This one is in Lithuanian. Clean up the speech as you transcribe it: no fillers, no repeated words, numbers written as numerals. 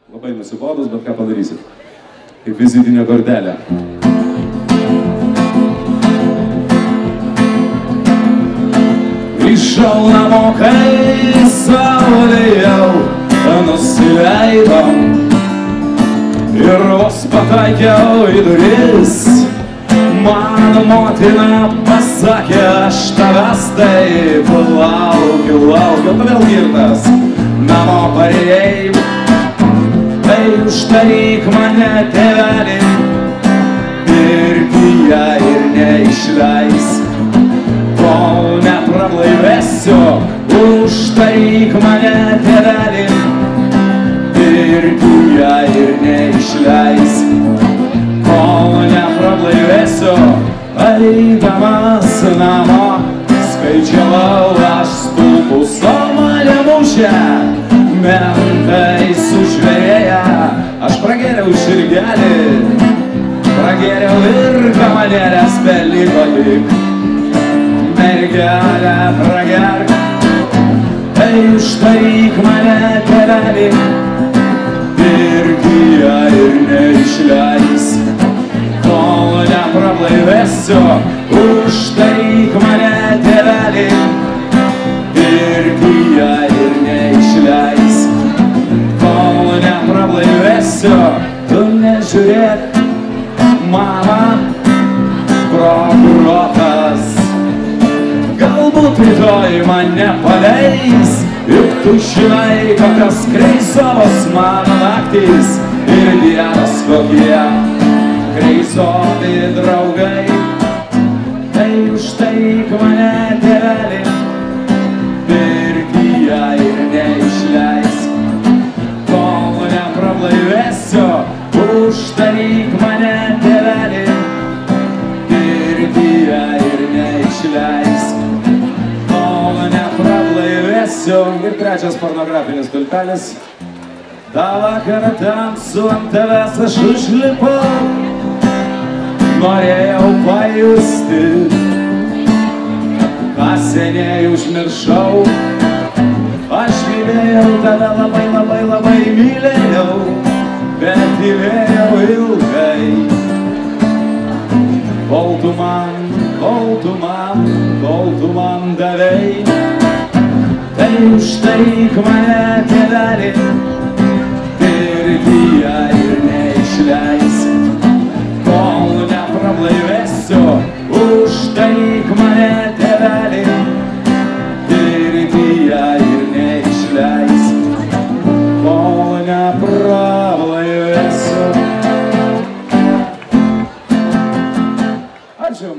Labai nusibodus, bet ką padarysit. Kaip vizitinė kortelė. Grįžau namo, kai saulė jau nusileido ir vos pataikiau į duris. Mano motina pasakė, aš tavęs taip laukiu. Vėl girtas namo parėjai, tai uždaryk mane, tėvelį, pirtyje ir neišleis, kol neprablaivėsiu. Uždaryk mane, tėvelį, pirtyje ir neišleis, kol neprablaivėsiu. Eidamas namo skaičiavau aš stulpus, o mane mušė mentai sužvėrėję. Aš pragėriau širgelį, pragėriau ir kamanėlės, beliko tik mergelę pragerk. Tai uždaryk mane, tėvelį, pirtyje ir neišleis, kol neprablaivėsiu. Uždaryk mane, tėvelį, pirtyje ir neišleis, kol neprablaivėsiu. Tu nežiūrėk, mama, prokurotas, galbūt rytoj mane paleis. Juk tu žinai, kokios kreisovos mano naktys ir dienos kokie kreisovi draugai. Tai uždaryk mane, tėvelį, pirtyje ir neišleis, kol neprablaivėsiu. Uždaryk mane, tėvelį, pirtyje ir neišleis, kol neprablaivėsiu. Ir trečias pornografinis stulpelis. Ta vakarą tamsu ant tavęs aš užlipau, norėjau pajusti, ką seniai užmiršau. Aš mylėjau tave labai mylėjau, bet tylėjau ilgai. Kol tu man davei, tai uždaryk mane, tėvelį, pirtyje ir neišleis, kol neprablaivėsiu. Uždaryk mane, tėvelį, pirtyje ir neišleis, kol neprablaivėsiu. Ačiū.